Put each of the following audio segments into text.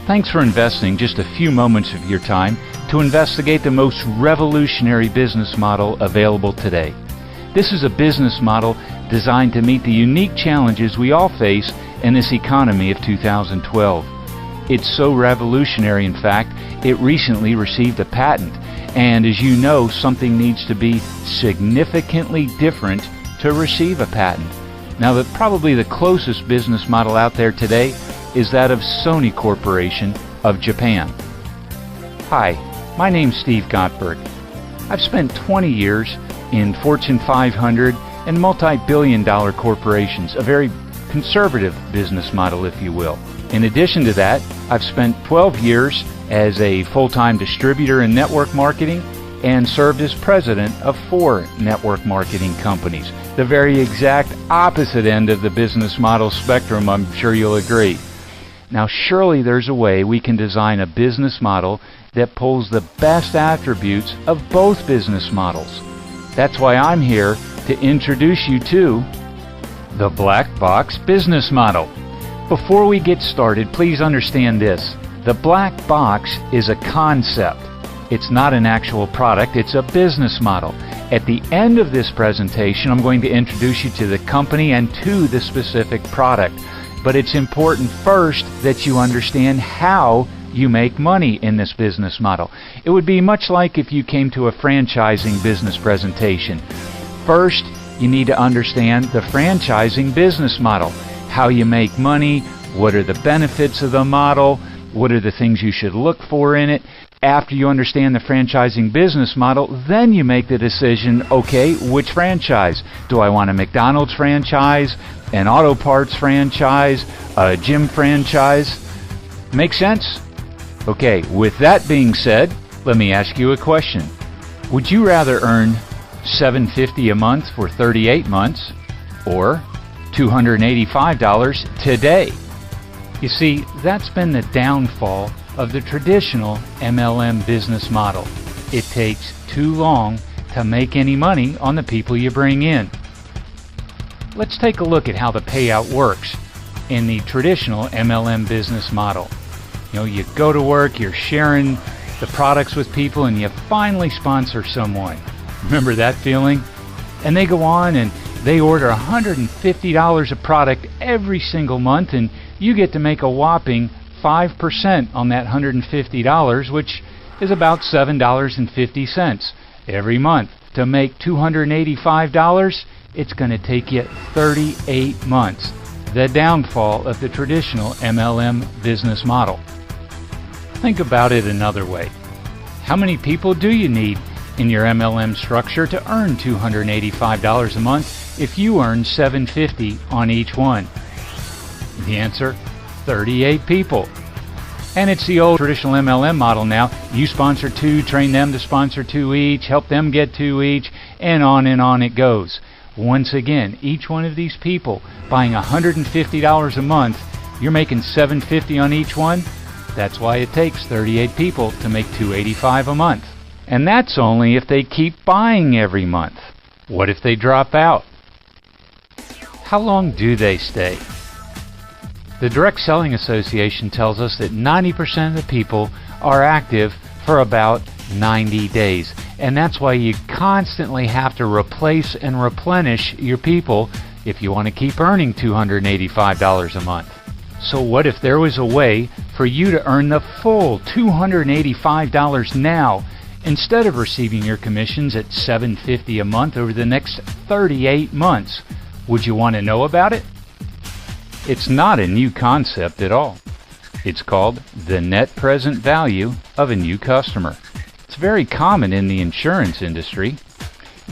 Thanks for investing just a few moments of your time to investigate the most revolutionary business model available today. This is a business model designed to meet the unique challenges we all face in this economy of 2012. It's so revolutionary, in fact, it recently received a patent. And as you know, something needs to be significantly different to receive a patent. Now, probably the closest business model out there today is that of Sony Corporation of Japan. Hi, my name's Steve Gottberg. I've spent 20 years in Fortune 500 and multi-billion-dollar corporations, a very conservative business model, if you will. In addition to that, I've spent 12 years as a full-time distributor in network marketing and served as president of 4 network marketing companies. The very exact opposite end of the business model spectrum, I'm sure you'll agree. Now, surely there's a way we can design a business model that pulls the best attributes of both business models. That's why I'm here to introduce you to the Black Box Business Model. Before we get started, please understand this. The Black Box is a concept. It's not an actual product, it's a business model. At the end of this presentation, I'm going to introduce you to the company and to the specific product. But it's important first that you understand how you make money in this business model. It would be much like if you came to a franchising business presentation. First, you need to understand the franchising business model, how you make money, what are the benefits of the model, what are the things you should look for in it. After you understand the franchising business model, then you make the decision, okay, which franchise? Do I want a McDonald's franchise, an auto parts franchise, a gym franchise? Make sense? Okay, with that being said, let me ask you a question. Would you rather earn $750 a month for 38 months or $285 today? You see, that's been the downfall of the traditional MLM business model. It takes too long to make any money on the people you bring in. Let's take a look at how the payout works in the traditional MLM business model. You know, you go to work, you're sharing the products with people, and you finally sponsor someone. Remember that feeling? And they go on and they order $150 of product every single month, and you get to make a whopping 5% on that $150, which is about $7.50 every month. To make $285, it's going to take you 38 months. The downfall of the traditional MLM business model. Think about it another way. How many people do you need in your MLM structure to earn $285 a month if you earn $750 on each one? The answer, 38 people. And it's the old traditional MLM model now. You sponsor 2, train them to sponsor 2 each, help them get 2 each, and on it goes. Once again, each one of these people buying $150 a month, you're making $750 on each one. That's why it takes 38 people to make $285 a month. And that's only if they keep buying every month. What if they drop out? How long do they stay? The Direct Selling Association tells us that 90% of the people are active for about 90 days. And that's why you constantly have to replace and replenish your people if you want to keep earning $285 a month. So what if there was a way for you to earn the full $285 now instead of receiving your commissions at $750 a month over the next 38 months? Would you want to know about it? It's not a new concept at all. It's called the net present value of a new customer. It's very common in the insurance industry.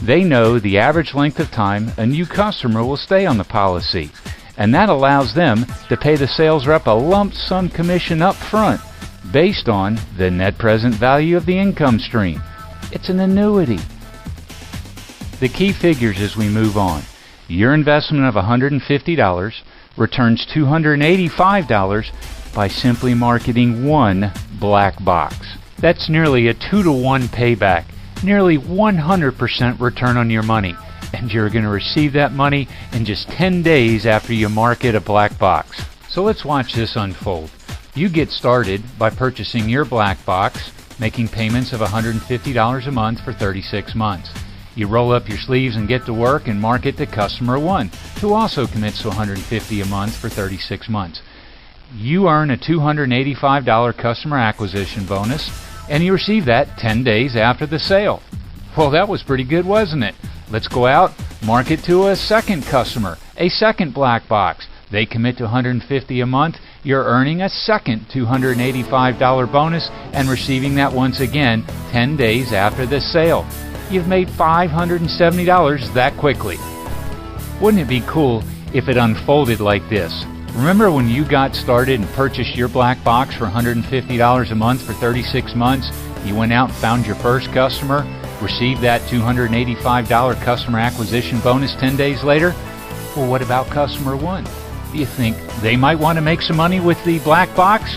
They know the average length of time a new customer will stay on the policy, and that allows them to pay the sales rep a lump sum commission up front based on the net present value of the income stream. It's an annuity. The key figures as we move on. Your investment of $150 returns $285 by simply marketing one black box. That's nearly a 2-to-1 payback, nearly 100% return on your money, and you're going to receive that money in just 10 days after you market a black box. So let's watch this unfold. You get started by purchasing your black box, making payments of $150 a month for 36 months. You roll up your sleeves and get to work and market to customer 1, who also commits to $150 a month for 36 months. You earn a $285 customer acquisition bonus, and you receive that 10 days after the sale. Well, that was pretty good, wasn't it? Let's go out, market to a second customer, a second black box. They commit to $150 a month. You're earning a second $285 bonus and receiving that once again 10 days after the sale. You've made $570 that quickly. Wouldn't it be cool if it unfolded like this? Remember when you got started and purchased your black box for $150 a month for 36 months? You went out and found your first customer, received that $285 customer acquisition bonus 10 days later? Well, what about customer 1? Do you think they might want to make some money with the black box?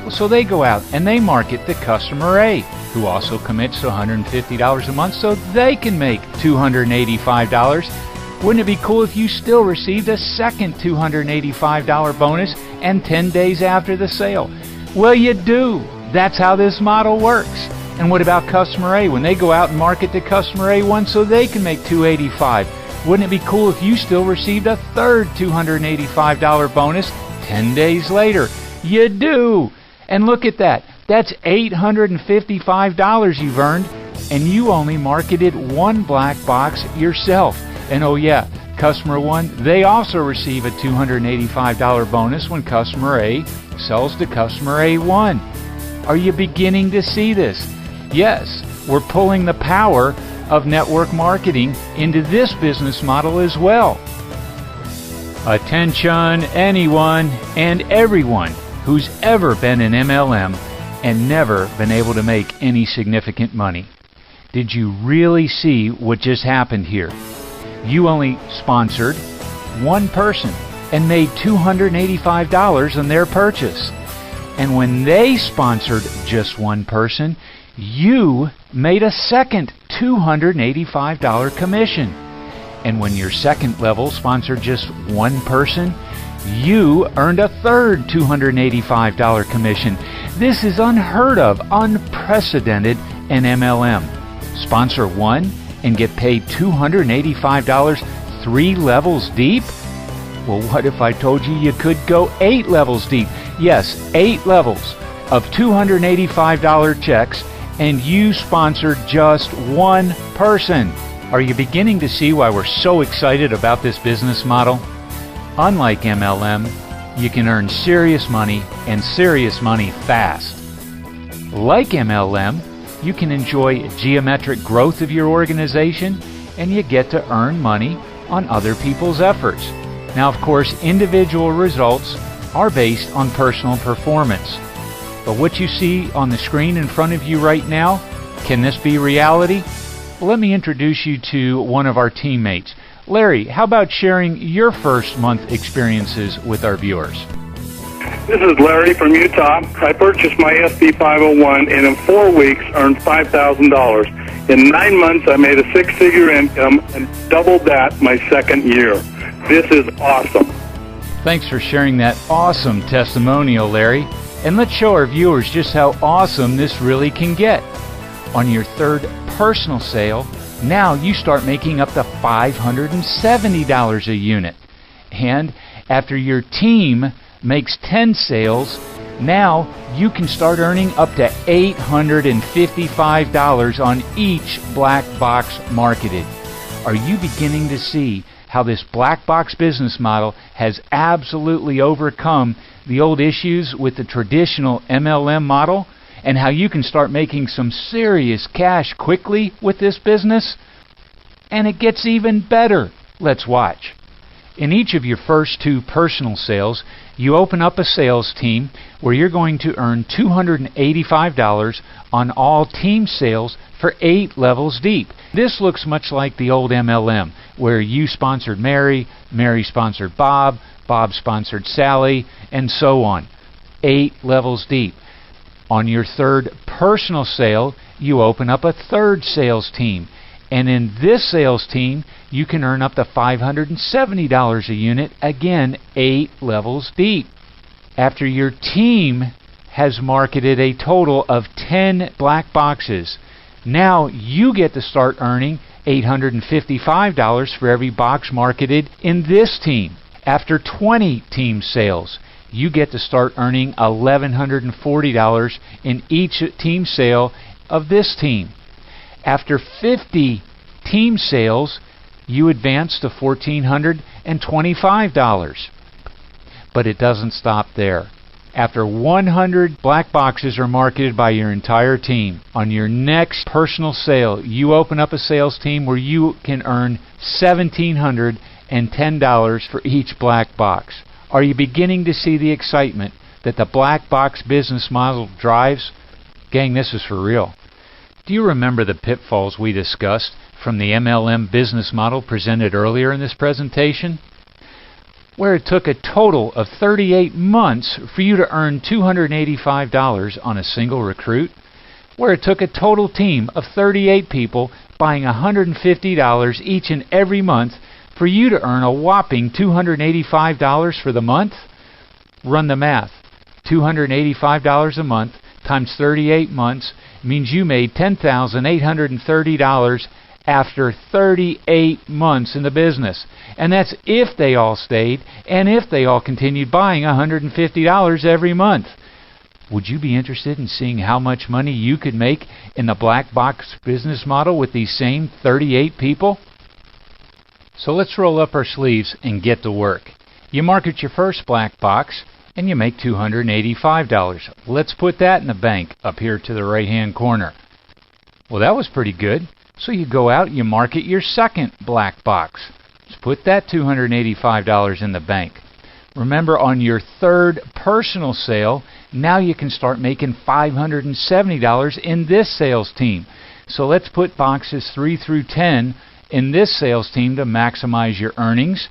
Well, so they go out and they market to customer A, who also commits to $150 a month so they can make $285. Wouldn't it be cool if you still received a second $285 bonus and 10 days after the sale? Well, you do. That's how this model works. And what about customer A when they go out and market to customer A1 so they can make $285? Wouldn't it be cool if you still received a third $285 bonus 10 days later? You do. And look at that. That's $855 you've earned, and you only marketed one black box yourself. And oh yeah, customer 1, they also receive a $285 bonus when customer A sells to customer A1. Are you beginning to see this? Yes, we're pulling the power of network marketing into this business model as well. Attention anyone and everyone who's ever been an MLM and never been able to make any significant money. Did you really see what just happened here? You only sponsored one person and made $285 on their purchase. And when they sponsored just one person, you made a second $285 commission. And when your second level sponsored just one person, you earned a third $285 commission. This is unheard of, unprecedented in MLM. Sponsor one and get paid $285 3 levels deep? Well, what if I told you you could go 8 levels deep? Yes, 8 levels of $285 checks, and you sponsored just one person. Are you beginning to see why we're so excited about this business model? Unlike MLM, you can earn serious money and serious money fast. Like MLM, you can enjoy geometric growth of your organization, and you get to earn money on other people's efforts. Now, of course, individual results are based on personal performance. But what you see on the screen in front of you right now, can this be reality? Well, let me introduce you to one of our teammates. Larry, how about sharing your first month experiences with our viewers? This is Larry from Utah. I purchased my SB 501 and in 4 weeks earned $5,000. In 9 months, I made a 6-figure income and doubled that my second year. This is awesome. Thanks for sharing that awesome testimonial, Larry. And let's show our viewers just how awesome this really can get. On your third personal sale, now you start making up to $570 a unit. And after your team makes 10 sales, now you can start earning up to $855 on each black box marketed. Are you beginning to see how this black box business model has absolutely overcome the old issues with the traditional MLM model, and how you can start making some serious cash quickly with this business? And it gets even better. Let's watch. In each of your first 2 personal sales, you open up a sales team where you're going to earn $285 on all team sales for 8 levels deep. This looks much like the old MLM, where you sponsored Mary, Mary sponsored Bob, Bob sponsored Sally, and so on. 8 levels deep. On your third personal sale, you open up a third sales team. And in this sales team, you can earn up to $570 a unit, again, 8 levels deep. After your team has marketed a total of 10 black boxes. Now you get to start earning $855 for every box marketed in this team. After 20 team sales, you get to start earning $1,140 in each team sale of this team. After 50 team sales, you advance to $1,425. But it doesn't stop there. After 100 black boxes are marketed by your entire team, on your next personal sale, you open up a sales team where you can earn $1,710 for each black box. Are you beginning to see the excitement that the black box business model drives? Gang, this is for real. Do you remember the pitfalls we discussed from the MLM business model presented earlier in this presentation? Where it took a total of 38 months for you to earn $285 on a single recruit, where it took a total team of 38 people buying $150 each and every month for you to earn a whopping $285 for the month. Run the math. $285 a month times 38 months means you made $10,830 after 38 months in the business. And that's if they all stayed and if they all continued buying $150 every month. Would you be interested in seeing how much money you could make in the black box business model with these same 38 people? So let's roll up our sleeves and get to work. You market your first black box and you make $285. Let's put that in the bank up here to the right-hand corner. Well, that was pretty good. So you go out and you market your second black box. Let's put that $285 in the bank. Remember, on your third personal sale, now you can start making $570 in this sales team. So let's put boxes 3 through 10 in this sales team to maximize your earnings.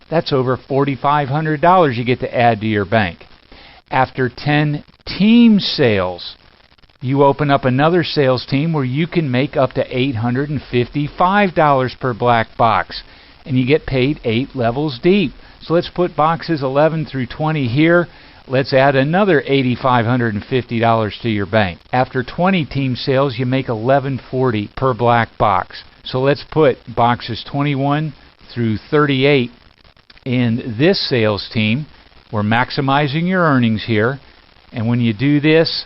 That's over $4,500 you get to add to your bank. After 10 team sales, you open up another sales team where you can make up to $855 per black box, and you get paid 8 levels deep. So let's put boxes 11 through 20 here. Let's add another $8,550 to your bank. After 20 team sales, you make $1,140 per black box. So let's put boxes 21 through 38 in this sales team. We're maximizing your earnings here, and when you do this,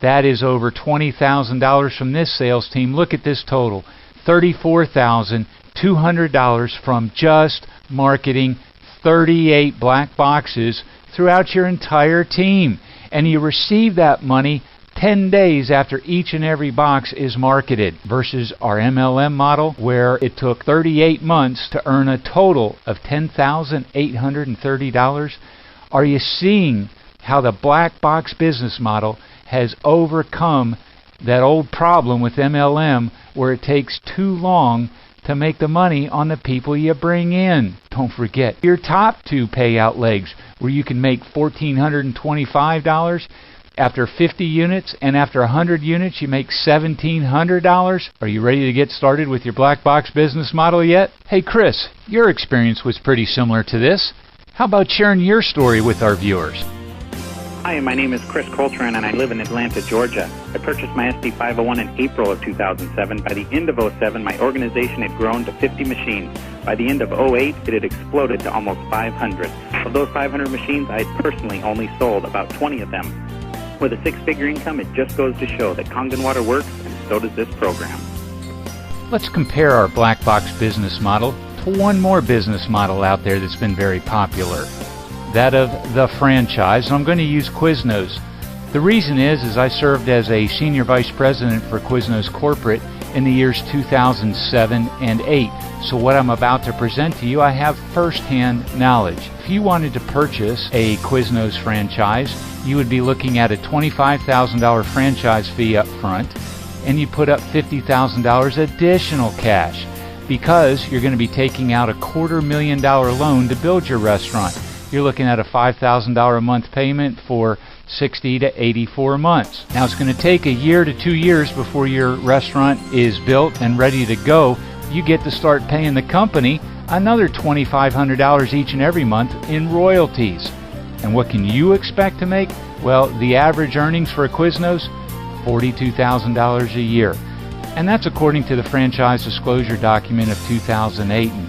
that is over $20,000 from this sales team. Look at this total, $34,200 from just marketing 38 black boxes throughout your entire team. And you receive that money 10 days after each and every box is marketed, versus our MLM model where it took 38 months to earn a total of $10,830. Are you seeing how the black box business model has overcome that old problem with MLM where it takes too long to make the money on the people you bring in? Don't forget your top 2 payout legs where you can make $1,425 after 50 units, and after 100 units you make $1,700. Are you ready to get started with your black box business model yet? Hey Chris, your experience was pretty similar to this. How about sharing your story with our viewers? Hi, my name is Chris Coltrane and I live in Atlanta, Georgia. I purchased my SD501 in April of 2007. By the end of 2007, my organization had grown to 50 machines. By the end of 2008, it had exploded to almost 500. Of those 500 machines, I had personally only sold about 20 of them. With a 6-figure income, it just goes to show that Kangen water works, and so does this program. Let's compare our black box business model to one more business model out there that's been very popular. That of the franchise, and I'm going to use Quiznos. The reason is I served as a senior vice president for Quiznos Corporate in the years 2007 and 8. So what I'm about to present to you, I have first-hand knowledge. If you wanted to purchase a Quiznos franchise, you would be looking at a $25,000 franchise fee up front, and you put up $50,000 additional cash because you're going to be taking out a $250,000 loan to build your restaurant. You're looking at a $5,000 a month payment for 60 to 84 months. Now it's going to take a year to 2 years before your restaurant is built and ready to go. You get to start paying the company another $2,500 each and every month in royalties. And what can you expect to make? Well, the average earnings for a Quiznos, $42,000 a year. And that's according to the franchise disclosure document of 2008. And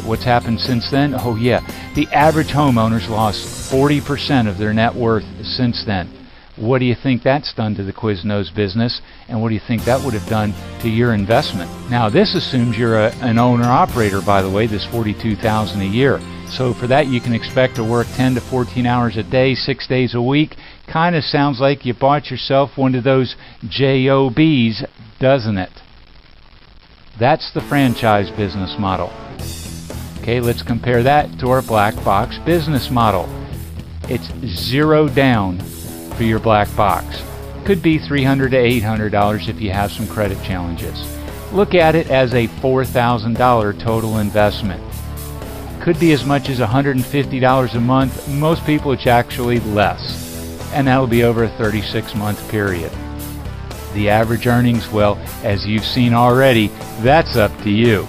what's happened since then? Oh yeah, the average homeowner's lost 40% of their net worth since then. What do you think that's done to the Quiznos business, and what do you think that would have done to your investment? Now, this assumes you're an owner-operator, by the way, this $42,000 a year. So for that, you can expect to work 10 to 14 hours a day, 6 days a week. Kind of sounds like you bought yourself one of those JOBs, doesn't it? That's the franchise business model. Okay, let's compare that to our black box business model. It's zero down for your black box. Could be $300 to $800 if you have some credit challenges. Look at it as a $4,000 total investment. Could be as much as $150 a month. Most people it's actually less, and that'll be over a 36-month period. The average earnings, well, as you've seen already, that's up to you.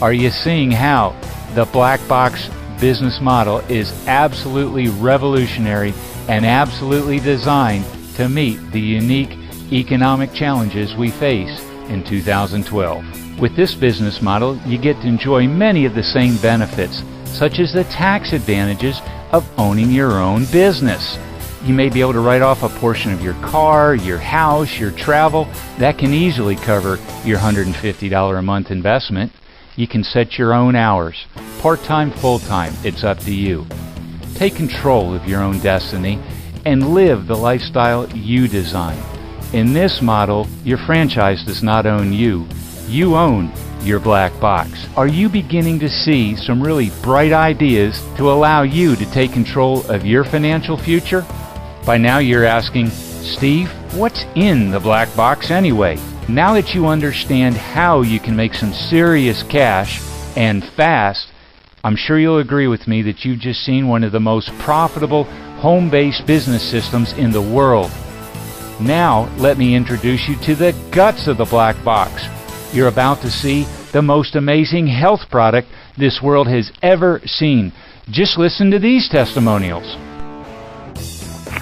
Are you seeing how the black box business model is absolutely revolutionary and absolutely designed to meet the unique economic challenges we face in 2012? With this business model, you get to enjoy many of the same benefits, such as the tax advantages of owning your own business. You may be able to write off a portion of your car, your house, your travel. That can easily cover your $150 a month investment. You can set your own hours, part-time, full-time, it's up to you. Take control of your own destiny and live the lifestyle you design. In this model, your franchise does not own you. You own your black box. Are you beginning to see some really bright ideas to allow you to take control of your financial future? By now you're asking, Steve, what's in the black box anyway? Now that you understand how you can make some serious cash and fast, I'm sure you'll agree with me that you've just seen one of the most profitable home-based business systems in the world. Now, let me introduce you to the guts of the black box. You're about to see the most amazing health product this world has ever seen. Just listen to these testimonials.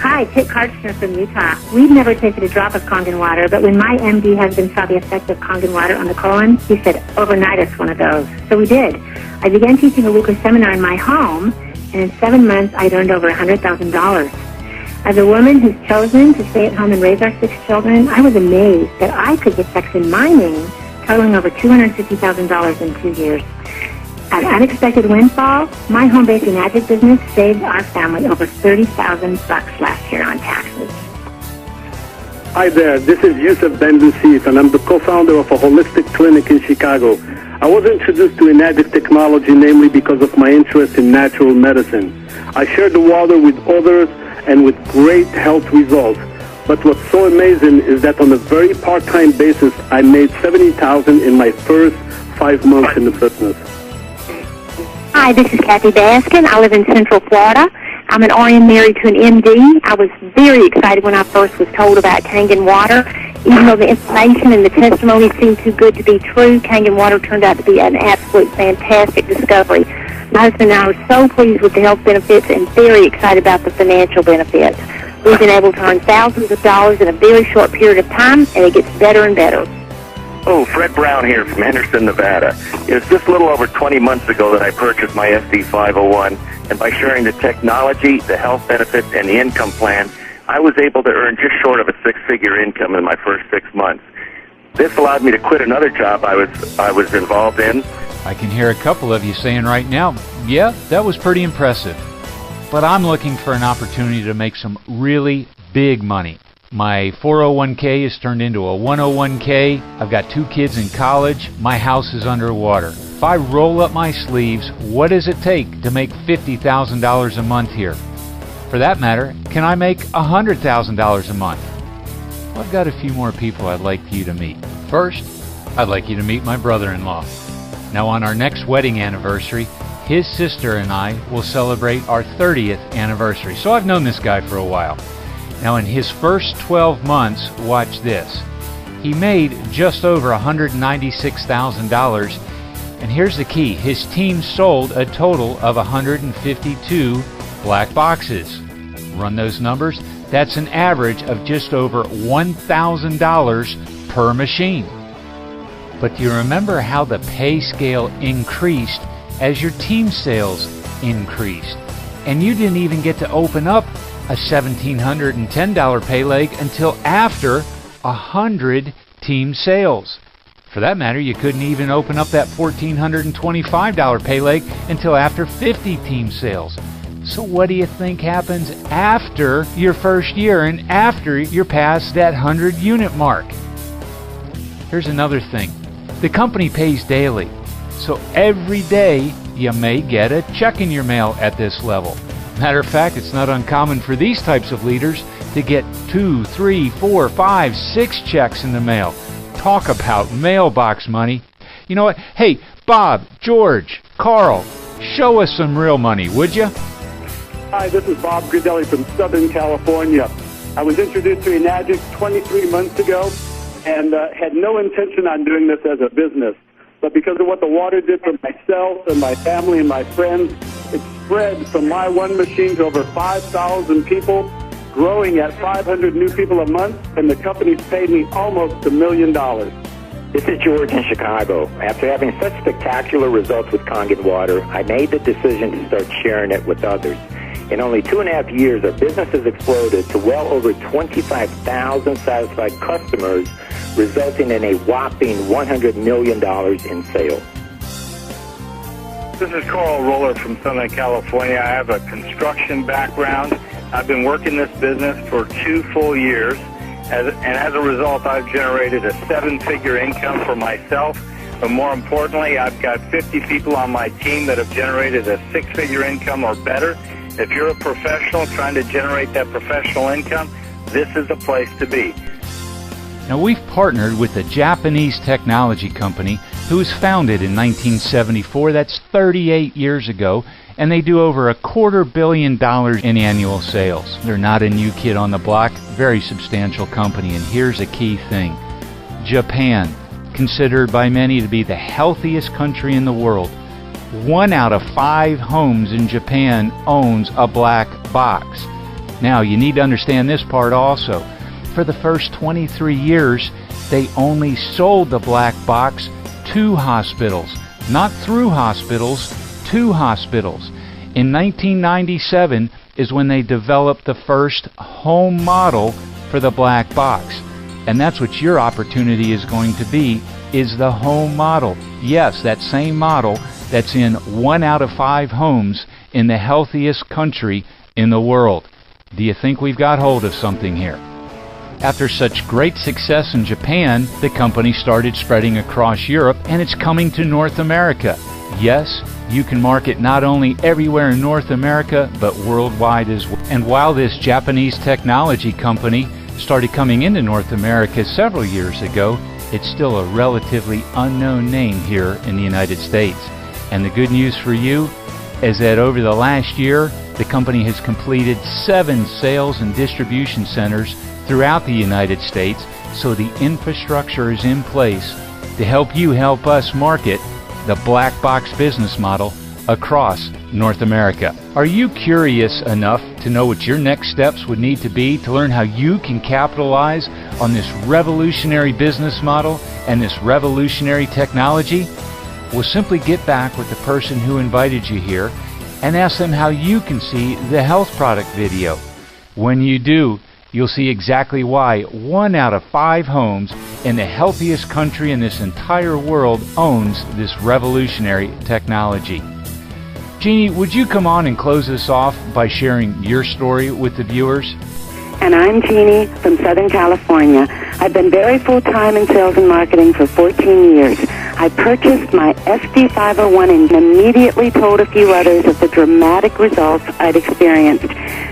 Hi, Kit Karchner from Utah. We've never tasted a drop of Kangen water, but when my MD husband saw the effect of Kangen water on the colon, he said, overnight us one of those. So we did. I began teaching a weekly seminar in my home, and in 7 months, I'd earned over $100,000. As a woman who's chosen to stay at home and raise our 6 children, I was amazed that I could get checks in my name totaling over $250,000 in 2 years. An unexpected windfall, my home-based magic business saved our family over $30,000 last year on taxes. Hi there, this is Yusuf Ben Lucif, and I'm the co-founder of a holistic clinic in Chicago. I was introduced to Enagic technology namely because of my interest in natural medicine. I shared the water with others and with great health results. But what's so amazing is that on a very part-time basis, I made $70,000 in my first 5 months in the business. Hi, this is Kathy Baskin. I live in Central Florida. I'm an RN married to an MD. I was very excited when I first was told about Kangen water. Even though the information and the testimony seemed too good to be true, Kangen water turned out to be an absolute fantastic discovery. My husband and I are so pleased with the health benefits and very excited about the financial benefits. We've been able to earn thousands of dollars in a very short period of time, and it gets better and better. Oh, Fred Brown here from Henderson, Nevada. It was just a little over 20 months ago that I purchased my SD501, and by sharing the technology, the health benefits, and the income plan, I was able to earn just short of a 6-figure income in my first 6 months. This allowed me to quit another job I was involved in. I can hear a couple of you saying right now, yeah, that was pretty impressive. But I'm looking for an opportunity to make some really big money. My 401k has turned into a 101k. I've got 2 kids in college. My house is underwater. If I roll up my sleeves, what does it take to make $50,000 a month here? For that matter, can I make $100,000 a month? Well, I've got a few more people I'd like you to meet. First, I'd like you to meet my brother-in-law. Now, on our next wedding anniversary, his sister and I will celebrate our 30th anniversary. So I've known this guy for a while. Now, in his first 12 months, watch this. He made just over $196,000. And here's the key. His team sold a total of 152 black boxes. Run those numbers. That's an average of just over $1,000 per machine. But do you remember how the pay scale increased as your team sales increased? And you didn't even get to open up a $1,710 pay leg until after 100 team sales. For that matter, you couldn't even open up that $1,425 pay leg until after 50 team sales. So what do you think happens after your first year and after you're past that 100 unit mark? Here's another thing. The company pays daily. So every day you may get a check in your mail at this level. Matter of fact, it's not uncommon for these types of leaders to get 2, 3, 4, 5, 6 checks in the mail. Talk about mailbox money. You know what? Hey, Bob, George, Carl, show us some real money, would you? Hi, this is Bob Gridelli from Southern California. I was introduced to Enagic 23 months ago and had no intention on doing this as a business. But because of what the water did for myself and my family and my friends, it spread from my one machine to over 5,000 people, growing at 500 new people a month, and the company's paid me almost $1 million. This is George in Chicago. After having such spectacular results with Kangen water, I made the decision to start sharing it with others. In only 2.5 years, our business has exploded to well over 25,000 satisfied customers, resulting in a whopping $100 million in sales. This is Carl Roller from Southern California. I have a construction background. I've been working this business for 2 full years, and as a result, I've generated a 7-figure income for myself. But more importantly, I've got 50 people on my team that have generated a 6-figure income or better. If you're a professional trying to generate that professional income, this is the place to be. Now, we've partnered with a Japanese technology company who was founded in 1974. That's 38 years ago, and they do over $250 million in annual sales. They're not a new kid on the block, very substantial company. And here's a key thing. Japan, considered by many to be the healthiest country in the world. 1 out of 5 homes in Japan owns a black box. Now, you need to understand this part also. For the first 23 years, they only sold the black box to hospitals, not through hospitals, to hospitals. In 1997 is when they developed the first home model for the black box. And that's what your opportunity is going to be, is the home model. Yes, that same model that's in 1 out of 5 homes in the healthiest country in the world. Do you think we've got hold of something here? After such great success in Japan, the company started spreading across Europe, and it's coming to North America. Yes, you can market not only everywhere in North America, but worldwide as well. And while this Japanese technology company started coming into North America several years ago, it's still a relatively unknown name here in the United States. And the good news for you is that over the last year, the company has completed 7 sales and distribution centers throughout the United States, so the infrastructure is in place to help you help us market the black box business model across North America. Are you curious enough to know what your next steps would need to be to learn how you can capitalize on this revolutionary business model and this revolutionary technology? Well, simply get back with the person who invited you here and ask them how you can see the health product video. When you do, you'll see exactly why 1 out of 5 homes in the healthiest country in this entire world owns this revolutionary technology. Jeannie, would you come on and close this off by sharing your story with the viewers? And I'm Jeannie from Southern California. I've been very full-time in sales and marketing for 14 years. I purchased my SD501 and immediately told a few others of the dramatic results I'd experienced.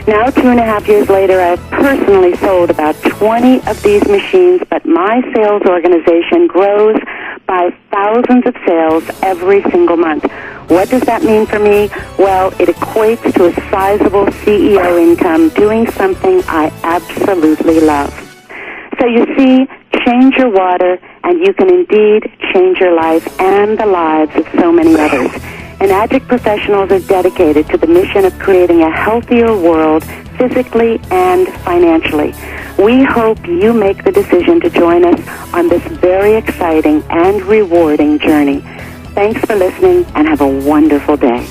Now, 2.5 years later, I've personally sold about 20 of these machines, but my sales organization grows by thousands of sales every single month. What does that mean for me? Well, it equates to a sizable CEO income doing something I absolutely love. So you see, change your water, and you can indeed change your life and the lives of so many others. and Addict professionals are dedicated to the mission of creating a healthier world physically and financially. We hope you make the decision to join us on this very exciting and rewarding journey. Thanks for listening and have a wonderful day.